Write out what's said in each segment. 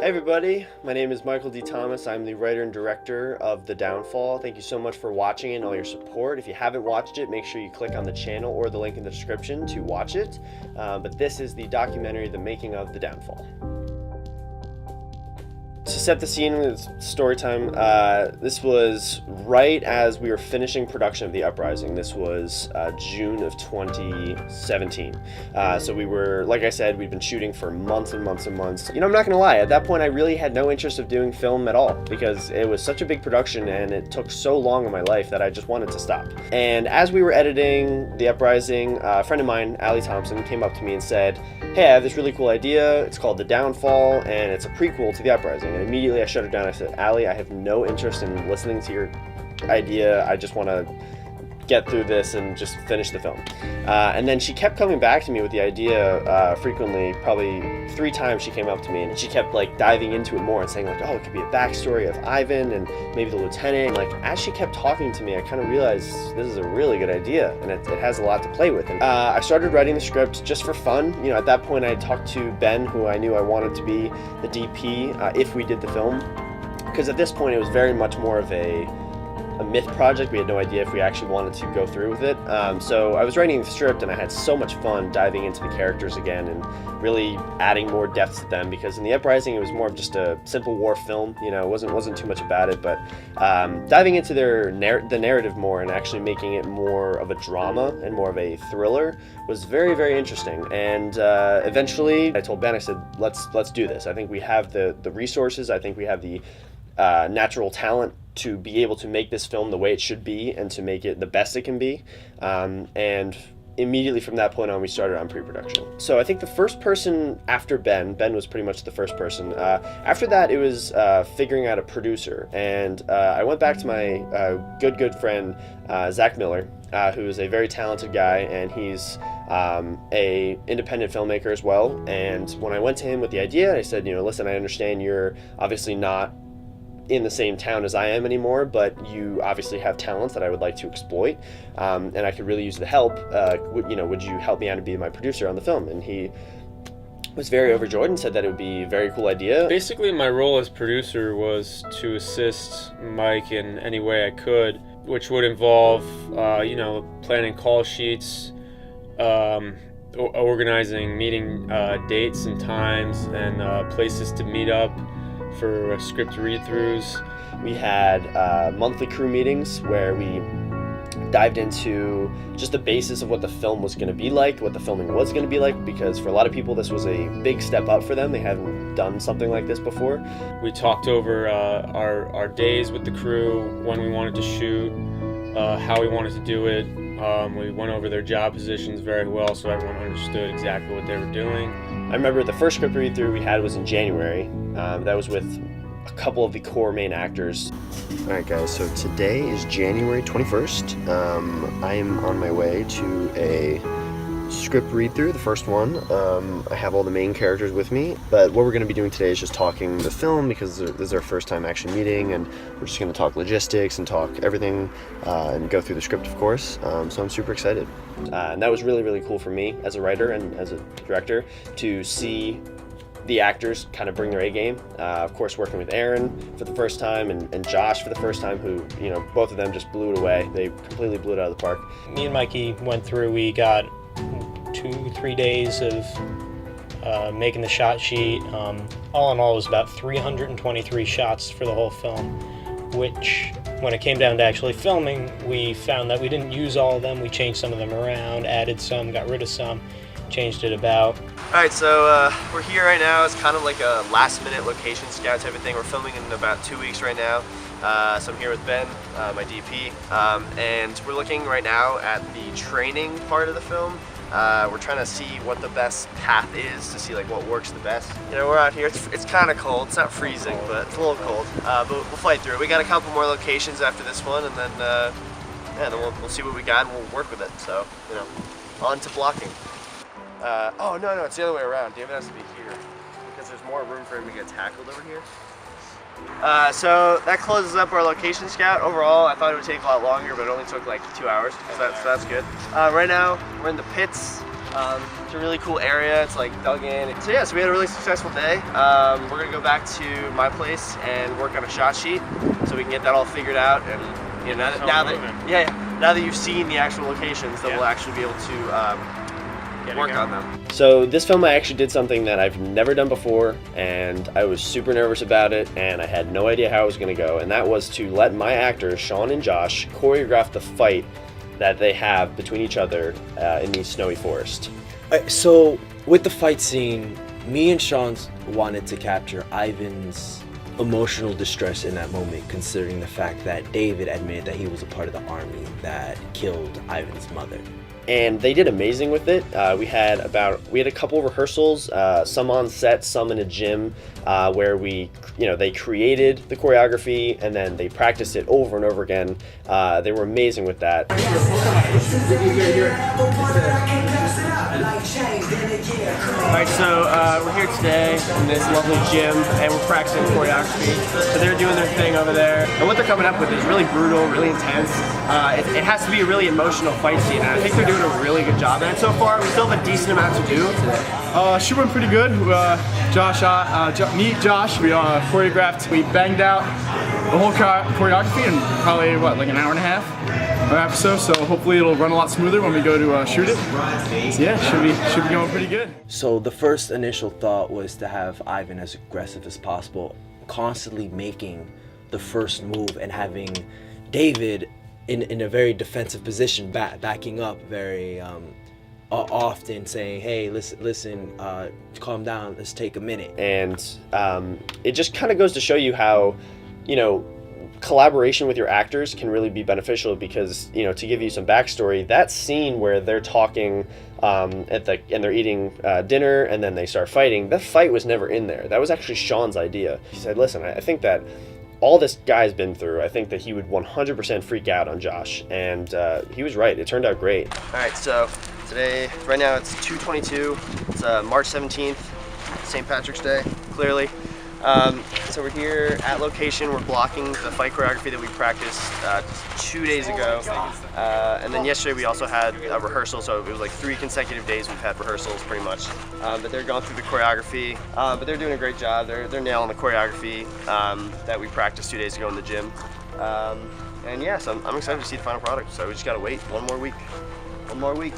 Hey everybody, my name is Michael D. Thomas. I'm the writer and director of The Downfall. Thank you so much for watching and all your support. If you haven't watched it, make sure you click on the channel or the link in the description to watch it. But this is the documentary, The Making of The Downfall. To set the scene with story time, this was right as we were finishing production of The Uprising. This was June of 2017. So we were, like I said, we'd been shooting for months and months and months. You know, I'm not gonna lie, at that point I really had no interest of doing film at all because it was such a big production and it took so long in my life that I just wanted to stop. And as we were editing The Uprising, a friend of mine, Allie Thompson, came up to me and said, hey, I have this really cool idea. It's called The Downfall and it's a prequel to The Uprising. And immediately I shut her down. I said, Allie, I have no interest in listening to your idea. I just want to get through this and just finish the film. And then she kept coming back to me with the idea frequently. Probably 3 times she came up to me and she kept like diving into it more and saying like, oh, it could be a backstory of Ivan and maybe the lieutenant. And, like, as she kept talking to me, I kind of realized this is a really good idea and it has a lot to play with. And I started writing the script just for fun. You know, at that point I talked to Ben, who I knew I wanted to be the DP if we did the film, because at this point it was very much more of a myth project. We had no idea if we actually wanted to go through with it. So I was writing the script and I had so much fun diving into the characters again and really adding more depth to them, because in The Uprising it was more of just a simple war film. You know, it wasn't too much about it, but diving into the narrative more and actually making it more of a drama and more of a thriller was very, very interesting. And eventually I told Ben, I said, let's do this. I think we have the resources. I think we have the natural talent to be able to make this film the way it should be and to make it the best it can be. And immediately from that point on, we started on pre-production. So I think the first person after Ben was pretty much the first person. After that, it was figuring out a producer. And I went back to my good friend, Zach Miller, who is a very talented guy, and he's a independent filmmaker as well. And when I went to him with the idea, I said, you know, listen, I understand you're obviously not in the same town as I am anymore, but you obviously have talents that I would like to exploit, and I could really use the help. Would you help me out and be my producer on the film? And he was very overjoyed and said that it would be a very cool idea. Basically, my role as producer was to assist Mike in any way I could, which would involve, planning call sheets, organizing meeting dates and times and places to meet up for script read-throughs. We had monthly crew meetings where we dived into just the basis of what the film was going to be like, what the filming was going to be like, because for a lot of people this was a big step up for them. They hadn't done something like this before. We talked over our days with the crew, when we wanted to shoot, how we wanted to do it. We went over their job positions very well so everyone understood exactly what they were doing. I remember the first script read-through we had was in January. That was with a couple of the core main actors. Alright guys, so today is January 21st. I am on my way to a script read-through, the first one. I have all the main characters with me, but what we're going to be doing today is just talking the film, because this is our first time actually meeting, and we're just going to talk logistics and talk everything and go through the script, of course. So I'm super excited. And that was really, really cool for me as a writer and as a director to see the actors kind of bring their A game. Of course, working with Aaron for the first time and Josh for the first time, who, you know, both of them just blew it away. They completely blew it out of the park. Me and Mikey went through, we got 2-3 days of making the shot sheet. All in all, it was about 323 shots for the whole film, which, when it came down to actually filming, we found that we didn't use all of them. We changed some of them around, added some, got rid of some, changed it about. Alright, so we're here right now. It's kind of like a last minute location scout type of thing. We're filming in about 2 weeks right now. So I'm here with Ben, my DP, and we're looking right now at the training part of the film. We're trying to see what the best path is, to see like what works the best. You know, we're out here, it's kind of cold. It's not freezing, but it's a little cold. But we'll fight through it. We got a couple more locations after this one, and then then we'll see what we got and we'll work with it. So, you know, on to blocking. Oh, no, it's the other way around. David has to be here because there's more room for him to get tackled over here. So that closes up our location scout. Overall, I thought it would take a lot longer, but it only took like 2 hours, so that's good. Right now, we're in the pits. It's a really cool area. It's like dug in. So yeah, so we had a really successful day. We're gonna go back to my place and work on a shot sheet so we can get that all figured out. And you know, now that you've seen the actual locations, then we'll actually be able to work on them. So this film, I actually did something that I've never done before, and I was super nervous about it, and I had no idea how it was gonna go. And that was to let my actors, Sean and Josh, choreograph the fight that they have between each other in the snowy forest. So with the fight scene, me and Sean wanted to capture Ivan's emotional distress in that moment, considering the fact that David admitted that he was a part of the army that killed Ivan's mother. And they did amazing with it. We had a couple rehearsals, some on set, some in a gym, where they created the choreography and then they practiced it over and over again. They were amazing with that. Alright, so we're here today in this lovely gym and we're practicing choreography. So they're doing their thing over there. And what they're coming up with is really brutal, really intense. It has to be a really emotional fight scene, and I think they're doing a really good job at it so far. We still have a decent amount to do today. She went pretty good. Me, Josh, we choreographed. We banged out the whole choreography in probably, like an hour and a half or so. So hopefully it'll run a lot smoother when we go to shoot it. So yeah, should be going pretty good. So the first initial thought was to have Ivan as aggressive as possible, constantly making the first move and having David in a very defensive position, backing up very often, saying, hey, listen, calm down, let's take a minute. And it just kind of goes to show you how, collaboration with your actors can really be beneficial, because, to give you some backstory, that scene where they're talking and they're eating dinner and then they start fighting, that fight was never in there. That was actually Sean's idea. He said, listen, I think that all this guy's been through, I think that he would 100% freak out on Josh, and he was right. It turned out great. All right, so right now it's 2:22. It's March 17th, St. Patrick's Day, clearly. So we're here at location. We're blocking the fight choreography that we practiced 2 days ago. And then yesterday we also had a rehearsal, so it was like 3 consecutive days we've had rehearsals pretty much. But they're going through the choreography, but they're doing a great job. They're nailing the choreography that we practiced 2 days ago in the gym. And yeah, so I'm excited to see the final product. So we just gotta wait one more week.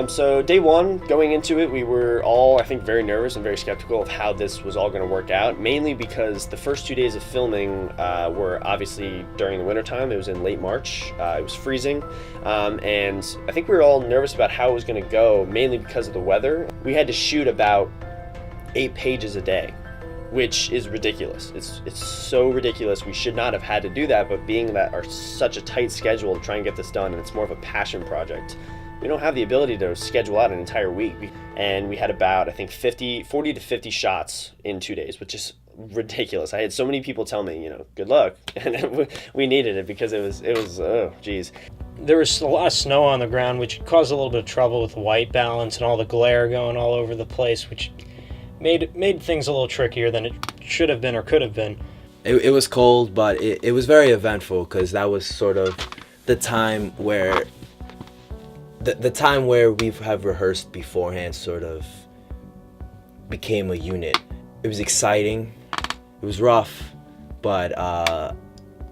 So day one, going into it, we were all, I think, very nervous and very skeptical of how this was all going to work out, mainly because the first 2 days of filming were obviously during the wintertime. It was in late March. It was freezing, and I think we were all nervous about how it was going to go, mainly because of the weather. We had to shoot about 8 pages a day, which is ridiculous. It's so ridiculous. We should not have had to do that, but being that our such a tight schedule to try and get this done, and it's more of a passion project, we don't have the ability to schedule out an entire week. And we had about, I think, 40 to 50 shots in 2 days, which is ridiculous. I had so many people tell me, good luck, and we needed it because it was oh geez. There was a lot of snow on the ground, which caused a little bit of trouble with the white balance and all the glare going all over the place, which made things a little trickier than it should have been or could have been. It was cold, but it was very eventful, because that was sort of the time where the time where we have rehearsed beforehand sort of became a unit. It was exciting, it was rough, but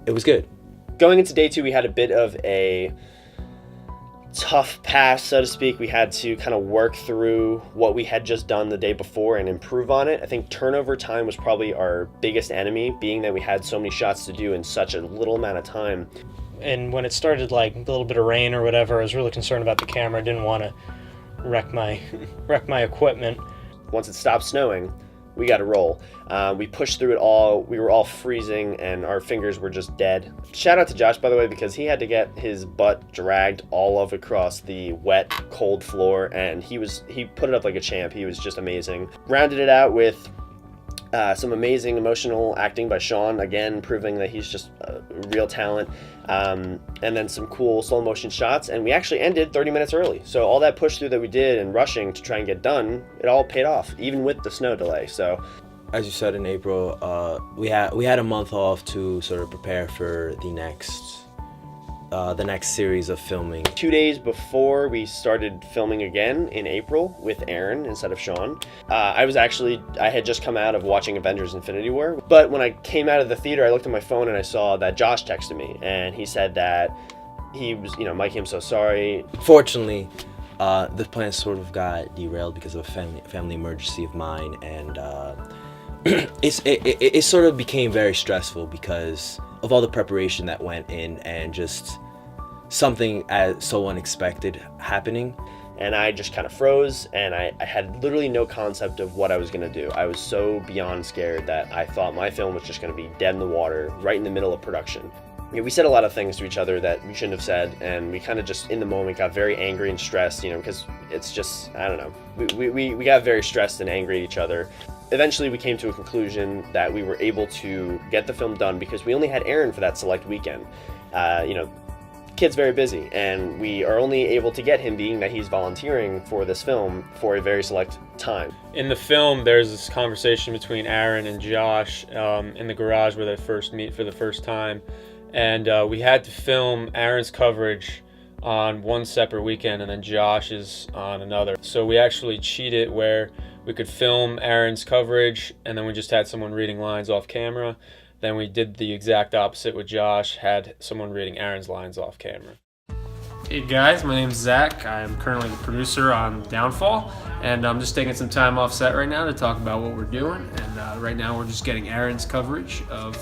it was good. Going into day 2, we had a bit of a tough pass, so to speak. We had to kind of work through what we had just done the day before and improve on it. I think turnover time was probably our biggest enemy, being that we had so many shots to do in such a little amount of time. And when it started, like, a little bit of rain or whatever, I was really concerned about the camera. I didn't want to wreck my equipment. Once it stopped snowing, we got to roll. We pushed through it all. We were all freezing and our fingers were just dead. Shout out to Josh, by the way, because he had to get his butt dragged all of across the wet, cold floor, and he put it up like a champ. He was just amazing. Rounded it out with some amazing emotional acting by Sean, again proving that he's just a real talent, and then some cool slow motion shots, and we actually ended 30 minutes early. So all that push through that we did and rushing to try and get done, it all paid off, even with the snow delay. So as you said, in April, we had a month off to sort of prepare for the next the next series of filming. 2 days before we started filming again in April with Aaron instead of Sean, I had just come out of watching Avengers Infinity War. But when I came out of the theater, I looked at my phone and I saw that Josh texted me, and he said that he was, Mikey, I'm so sorry. Fortunately, the plan sort of got derailed because of a family emergency of mine, and it sort of became very stressful because of all the preparation that went in and just something as so unexpected happening. And I just kind of froze, and I had literally no concept of what I was going to do. I was so beyond scared that I thought my film was just going to be dead in the water right in the middle of production. We said a lot of things to each other that we shouldn't have said, and we kind of just in the moment got very angry and stressed, because it's just, I don't know, we got very stressed and angry at each other. Eventually we came to a conclusion that we were able to get the film done because we only had Aaron for that select weekend. Kid's very busy, and we are only able to get him, being that he's volunteering for this film, for a very select time. In the film, there's this conversation between Aaron and Josh in the garage where they first meet for the first time. And we had to film Aaron's coverage on one separate weekend and then Josh's on another. So we actually cheated where we could film Aaron's coverage and then we just had someone reading lines off camera. Then we did the exact opposite with Josh, had someone reading Aaron's lines off camera. Hey guys, my name's Zach. I'm currently the producer on Downfall, and I'm just taking some time off set right now to talk about what we're doing. And right now we're just getting Aaron's coverage of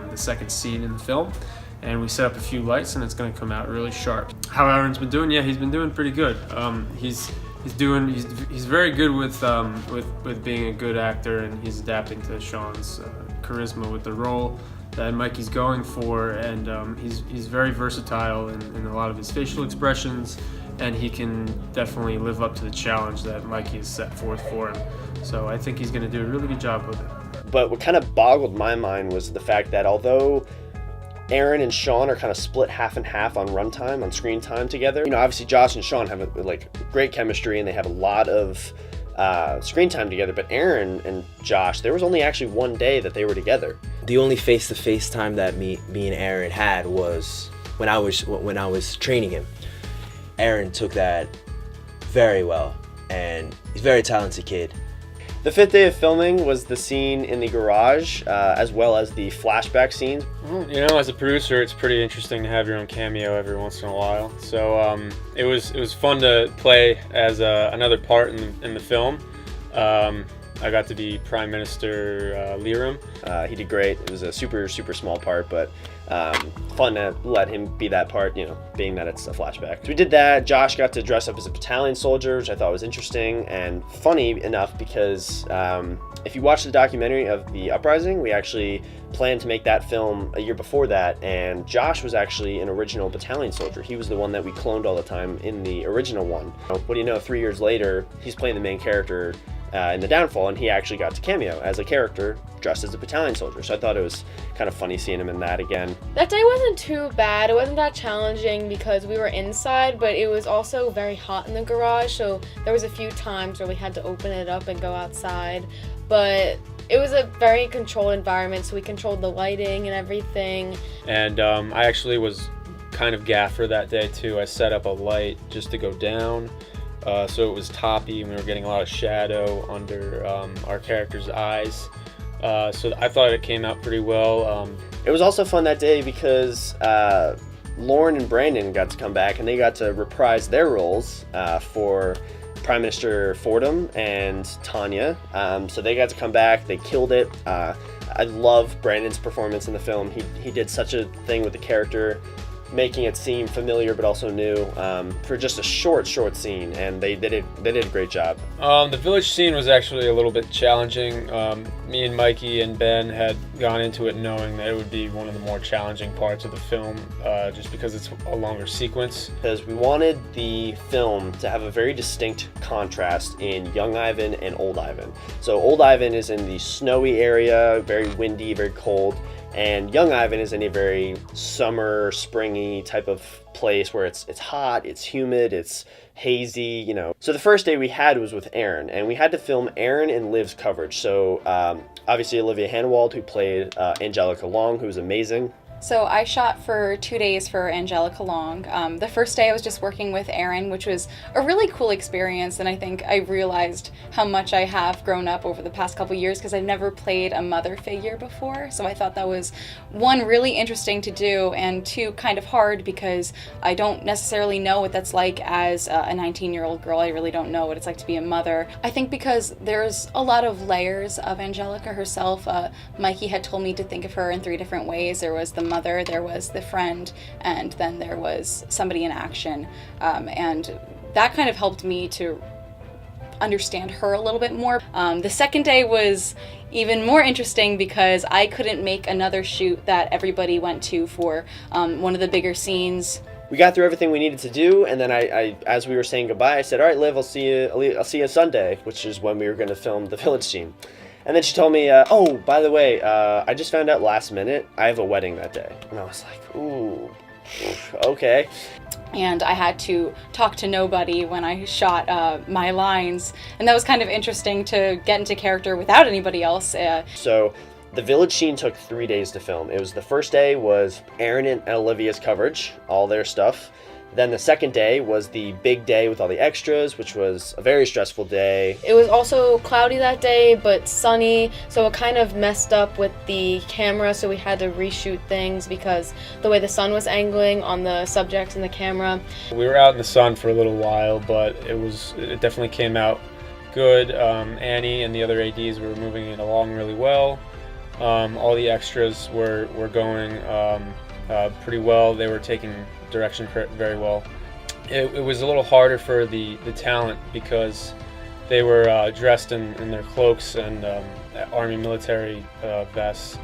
the second scene in the film, and we set up a few lights, and it's going to come out really sharp. How Aaron's been doing? Yeah, he's been doing pretty good. He's very good with being a good actor, and he's adapting to Sean's charisma with the role that Mikey's going for, and he's very versatile in a lot of his facial expressions, and he can definitely live up to the challenge that Mikey has set forth for him. So I think he's going to do a really good job with it. But what kind of boggled my mind was the fact that although Aaron and Sean are kind of split half and half on runtime, on screen time together, obviously Josh and Sean have great chemistry and they have a lot of screen time together, but Aaron and Josh, there was only actually one day that they were together. The only face-to-face time that me and Aaron had was when I was training him. Aaron took that very well, and he's a very talented kid. The fifth day of filming was the scene in the garage, as well as the flashback scenes. Well, as a producer, it's pretty interesting to have your own cameo every once in a while. So it was fun to play as another part in the film. I got to be Prime Minister Liram. He did great. It was a super small part, but fun to let him be that part, being that it's a flashback. So we did that. Josh got to dress up as a battalion soldier, which I thought was interesting and funny enough because if you watch the documentary of the uprising, we actually planned to make that film a year before that, and Josh was actually an original battalion soldier. He was the one that we cloned all the time in the original one. What do you know, 3 years later, he's playing the main character in the Downfall, and he actually got to cameo as a character dressed as a battalion soldier. So I thought it was kind of funny seeing him in that again. That day wasn't too bad. It wasn't that challenging because we were inside, but it was also very hot in the garage, so there was a few times where we had to open it up and go outside. But it was a very controlled environment, so we controlled the lighting and everything. And I actually was kind of gaffer that day too. I set up a light just to go down. So it was toppy and we were getting a lot of shadow under our character's eyes. So I thought it came out pretty well. It was also fun that day because Lauren and Brandon got to come back and they got to reprise their roles for Prime Minister Fordham and Tanya. So they got to come back. They killed it. I love Brandon's performance in the film. He did such a thing with the character, making it seem familiar but also new for just a short scene, and they did a great job. The village scene was actually a little bit challenging. Me and Mikey and Ben had gone into it knowing that it would be one of the more challenging parts of the film, just because it's a longer sequence. Because we wanted the film to have a very distinct contrast in young Ivan and old Ivan. So old Ivan is in the snowy area, very windy, very cold, and young Ivan is in a very summer, springy type of place where it's hot, it's humid, it's hazy, So the first day we had was with Aaron, and we had to film Aaron and Liv's coverage. So obviously Olivia Hanwald, who played Angelica Long, who was amazing. So I shot for 2 days for Angelica Long. The first day I was just working with Erin, which was a really cool experience, and I think I realized how much I have grown up over the past couple years because I've never played a mother figure before. So I thought that was, one, really interesting to do, and two, kind of hard because I don't necessarily know what that's like as a 19-year-old girl. I really don't know what it's like to be a mother. I think because there's a lot of layers of Angelica herself. Mikey had told me to think of her in 3 different ways. There was the mother, there was the friend, and then there was somebody in action. And that kind of helped me to understand her a little bit more. The second day was even more interesting because I couldn't make another shoot that everybody went to for one of the bigger scenes. We got through everything we needed to do, and then I as we were saying goodbye, I said, "All right, Liv, I'll see you Sunday," which is when we were going to film the village scene. And then she told me, "Oh, by the way, I just found out last minute I have a wedding that day." And I was like, "Ooh, okay." And I had to talk to nobody when I shot my lines, and that was kind of interesting to get into character without anybody else. So the village scene took 3 days to film. It was the first day was Erin and Olivia's coverage, all their stuff. Then the second day was the big day with all the extras, which was a very stressful day. It was also cloudy that day, but sunny, so it kind of messed up with the camera, so we had to reshoot things because the way the sun was angling on the subjects in the camera. We were out in the sun for a little while, but it definitely came out good. Annie and the other ADs were moving it along really well. All the extras were going pretty well. They were taking direction very well. It was a little harder for the talent because they were dressed in their cloaks and army military vests,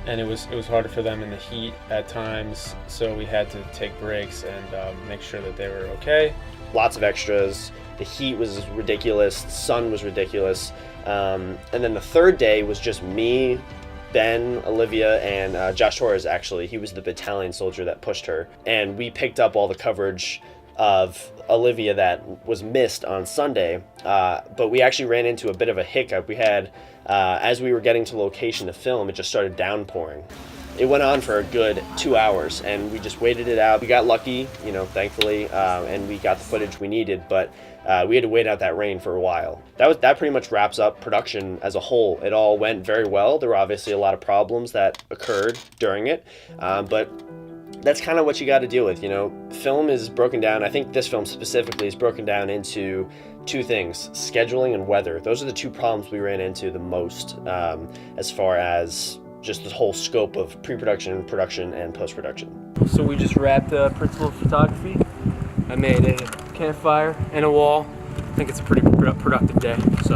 and it was harder for them in the heat at times, so we had to take breaks and make sure that they were okay. Lots of extras. The heat was ridiculous. The sun was ridiculous. And then the third day was just me, Ben, Olivia, and Josh Torres, actually. He was the battalion soldier that pushed her. And we picked up all the coverage of Olivia that was missed on Sunday. But we actually ran into a bit of a hiccup. We had, as we were getting to location to film, it just started downpouring. It went on for a good 2 hours, and we just waited it out. We got lucky, thankfully, and we got the footage we needed, but we had to wait out that rain for a while. That pretty much wraps up production as a whole. It all went very well. There were obviously a lot of problems that occurred during it, but that's kind of what you got to deal with. Film is broken down. I think this film specifically is broken down into 2 things: scheduling and weather. Those are the 2 problems we ran into the most as far as just the whole scope of pre-production, production, and post-production. So we just wrapped principal photography. I made a campfire and a wall. I think it's a pretty productive day, so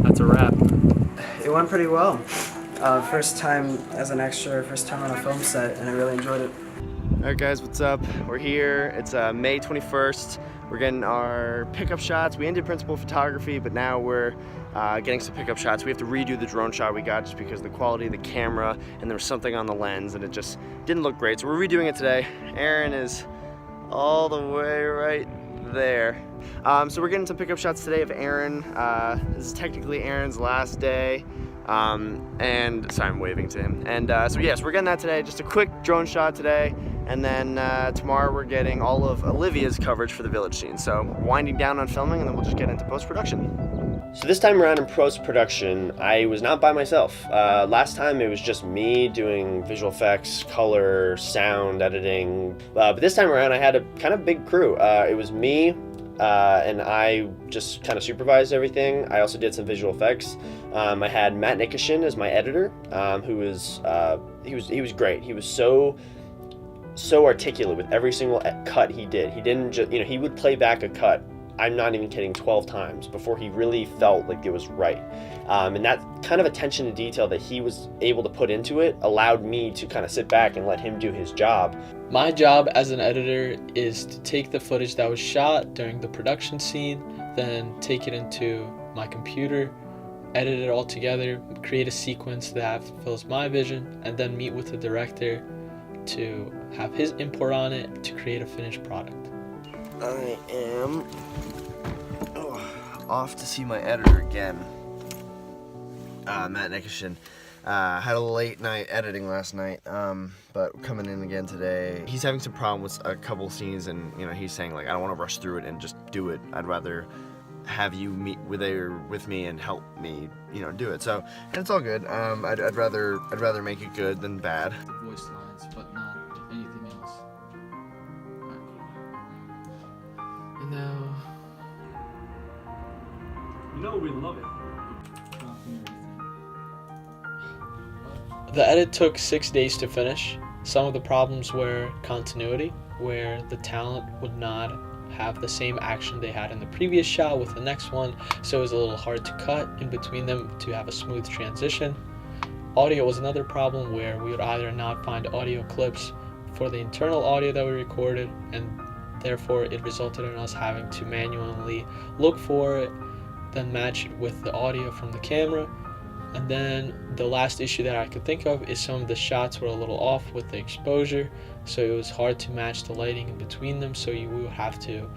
that's a wrap. It went pretty well. First time as an extra, first time on a film set, and I really enjoyed it. Alright guys, what's up? We're here. It's May 21st. We're getting our pickup shots. We ended principal photography, but now we're getting some pickup shots. We have to redo the drone shot we got just because of the quality of the camera, and there was something on the lens and it just didn't look great. So we're redoing it today. Erin is all the way right there. So we're getting some pickup shots today of Erin. This is technically Erin's last day. And sorry, I'm waving to him. And so yes, we're getting that today. Just a quick drone shot today. And then tomorrow we're getting all of Olivia's coverage for the village scene. So winding down on filming, and then we'll just get into post-production. So this time around in post-production, I was not by myself. Last time it was just me doing visual effects, color, sound, editing. But this time around I had a kind of big crew. It was me, and I just kind of supervised everything. I also did some visual effects. I had Matt Nikishin as my editor, who was he was great. He was so articulate with every single cut he did. He didn't just, he would play back a cut, I'm not even kidding, 12 times before he really felt like it was right. And that kind of attention to detail that he was able to put into it allowed me to kind of sit back and let him do his job. My job as an editor is to take the footage that was shot during the production scene, then take it into my computer, edit it all together, create a sequence that fulfills my vision, and then meet with the director to have his input on it to create a finished product. I am off to see my editor again, Matt Nikishin. Had a late night editing last night, but coming in again today. He's having some problem with a couple scenes, and he's saying like, I don't want to rush through it and just do it. I'd rather have you meet with me and help me, do it. So, and it's all good. I'd rather make it good than bad. The voice lines, but not anything else. And now, we love it. the edit took 6 days to finish. Some of the problems were continuity, where the talent would not have the same action they had in the previous shot with the next one, so it was a little hard to cut in between them to have a smooth transition. Audio was another problem, where we would either not find audio clips for the internal audio that we recorded, and therefore it resulted in us having to manually look for it, then match it with the audio from the camera. And then the last issue that I could think of is some of the shots were a little off with the exposure, so it was hard to match the lighting in between them, so you will have to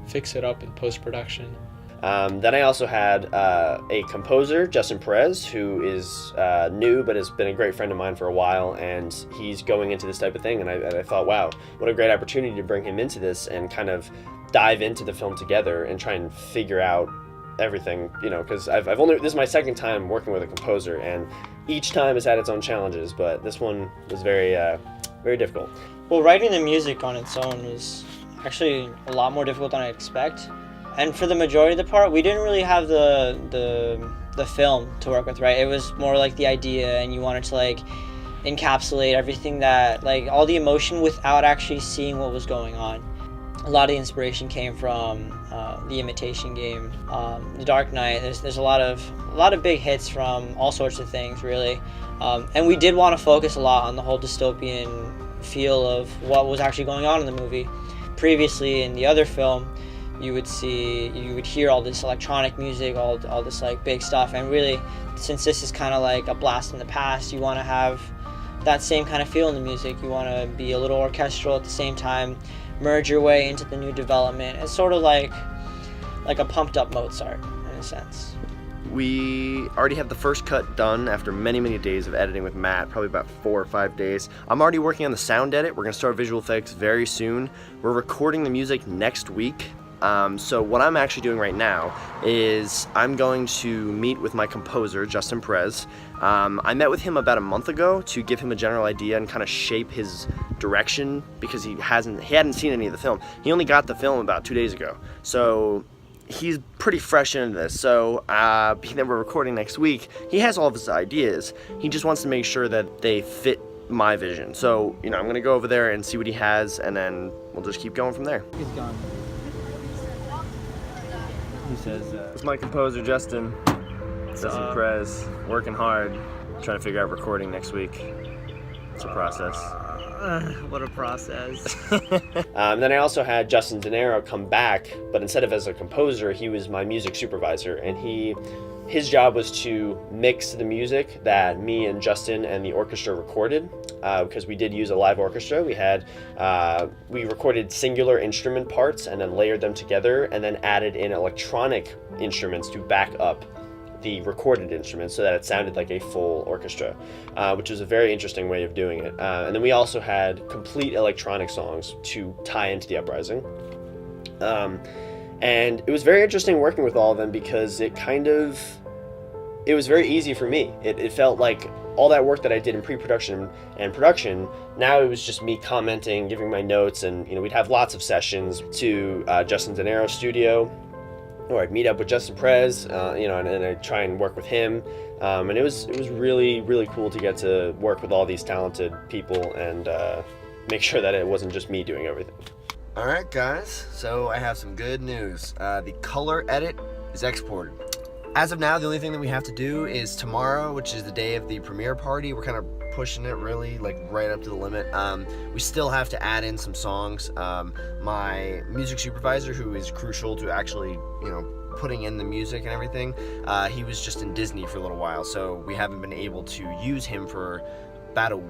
fix it up in post-production. Then I also had a composer, Justin Perez, who is new but has been a great friend of mine for a while, and he's going into this type of thing, and I thought, wow, what a great opportunity to bring him into this and kind of dive into the film together and try and figure out everything, because this is my second time working with a composer, and each time has had its own challenges, but this one was very difficult. Well, writing the music on its own was actually a lot more difficult than I expect. And for the majority of the part, we didn't really have the film to work with, right? It was more like the idea, and you wanted to like encapsulate everything that, like all the emotion without actually seeing what was going on. A lot of the inspiration came from The Imitation Game, The Dark Knight. There's a lot of big hits from all sorts of things, really. And we did want to focus a lot on the whole dystopian feel of what was actually going on in the movie. Previously, in the other film, you would hear all this electronic music, all this like big stuff, and really, since this is kind of like a blast in the past, you want to have that same kind of feel in the music. You want to be a little orchestral at the same time, merge your way into the new development. It's sort of like a pumped up Mozart in a sense. We already have the first cut done after many, many days of editing with Matt, probably about 4 or 5 days. I'm already working on the sound edit. We're gonna start visual effects very soon. We're recording the music next week. So what I'm actually doing right now is I'm going to meet with my composer, Justin Perez. I met with him about a month ago to give him a general idea and kind of shape his direction, because he hadn't seen any of the film. He only got the film about 2 days ago. So he's pretty fresh into this. So being that we're recording next week, he has all of his ideas. He just wants to make sure that they fit my vision. So, I'm gonna go over there and see what he has, and then we'll just keep going from there. He's gone. He says, it's my composer, Justin Perez, working hard, trying to figure out recording next week. It's a process. What a process. Then I also had Justin De Niro come back, but instead of as a composer, he was my music supervisor, and his job was to mix the music that me and Justin and the orchestra recorded, because we did use a live orchestra. We recorded singular instrument parts and then layered them together, and then added in electronic instruments to back up the recorded instruments so that it sounded like a full orchestra, which was a very interesting way of doing it. And then we also had complete electronic songs to tie into the uprising. And it was very interesting working with all of them, because it was very easy for me. It felt like all that work that I did in pre-production and production, now it was just me commenting, giving my notes, and we'd have lots of sessions to Justin De Niro's studio, or I'd meet up with Justin Perez, and I'd try and work with him. And it was really, really cool to get to work with all these talented people and make sure that it wasn't just me doing everything. All right, guys, so I have some good news. The color edit is exported. As of now, the only thing that we have to do is tomorrow, which is the day of the premiere party. We're kind of pushing it really, like, right up to the limit. We still have to add in some songs. My music supervisor, who is crucial to actually, putting in the music and everything, he was just in Disney for a little while, so we haven't been able to use him for about a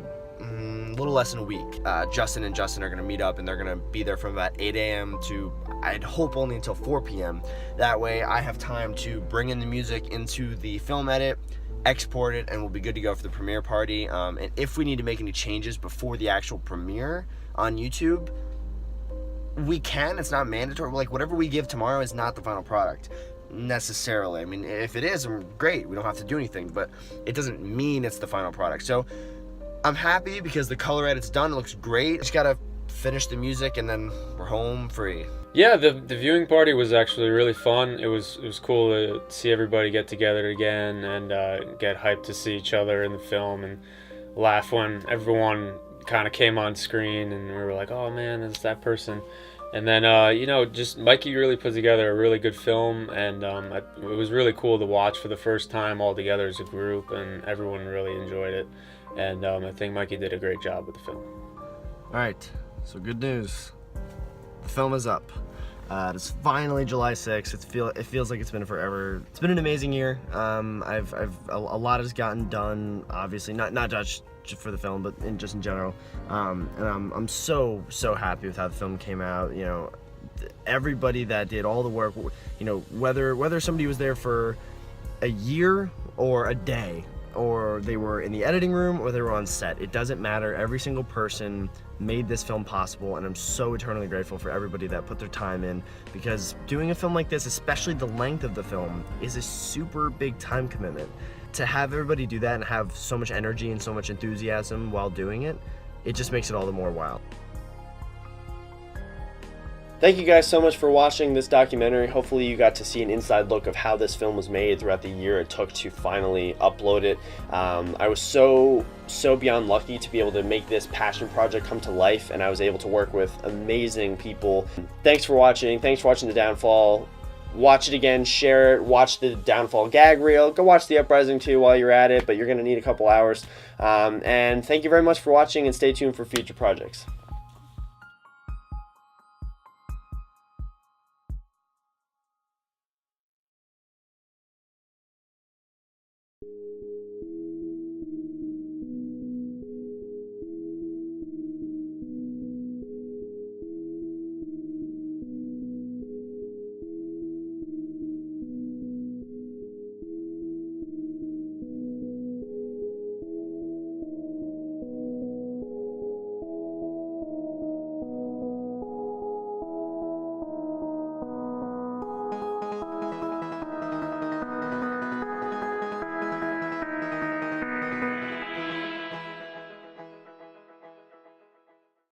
little less than a week. Justin and Justin are going to meet up, and they're going to be there from about 8 a.m. to, I'd hope, only until 4 p.m. That way I have time to bring in the music into the film edit, export it, and we'll be good to go for the premiere party. And if we need to make any changes before the actual premiere on YouTube, we can. It's not mandatory. Like, whatever we give tomorrow is not the final product necessarily. I mean, if it is, great, we don't have to do anything, but it doesn't mean it's the final product. So I'm happy because the color edit's done. It looks great. Just gotta finish the music and then we're home free. Yeah, the viewing party was actually really fun. It was cool to see everybody get together again and get hyped to see each other in the film and laugh when everyone kind of came on screen and we were like, oh man, it's that person. And then, just Mikey really put together a really good film, and it was really cool to watch for the first time all together as a group, and everyone really enjoyed it. And I think Mikey did a great job with the film. All right, so good news. The film is up. It's finally July 6th. It feels like it's been forever. It's been an amazing year. A lot has gotten done. Obviously, not just for the film, but in general. And I'm so happy with how the film came out. You know, everybody that did all the work. You know, whether somebody was there for a year or a day, or they were in the editing room or they were on set, it doesn't matter. Every single person made this film possible, and I'm so eternally grateful for everybody that put their time in, because doing a film like this, especially the length of the film, is a super big time commitment. To have everybody do that and have so much energy and so much enthusiasm while doing it, it just makes it all the more wild. Thank you guys so much for watching this documentary. Hopefully you got to see an inside look of how this film was made throughout the year it took to finally upload it. I was so beyond lucky to be able to make this passion project come to life, and I was able to work with amazing people. Thanks for watching. Thanks for watching The Downfall. Watch it again, share it, watch the Downfall gag reel. Go watch The Uprising too while you're at it, but you're going to need a couple hours. And thank you very much for watching, and stay tuned for future projects.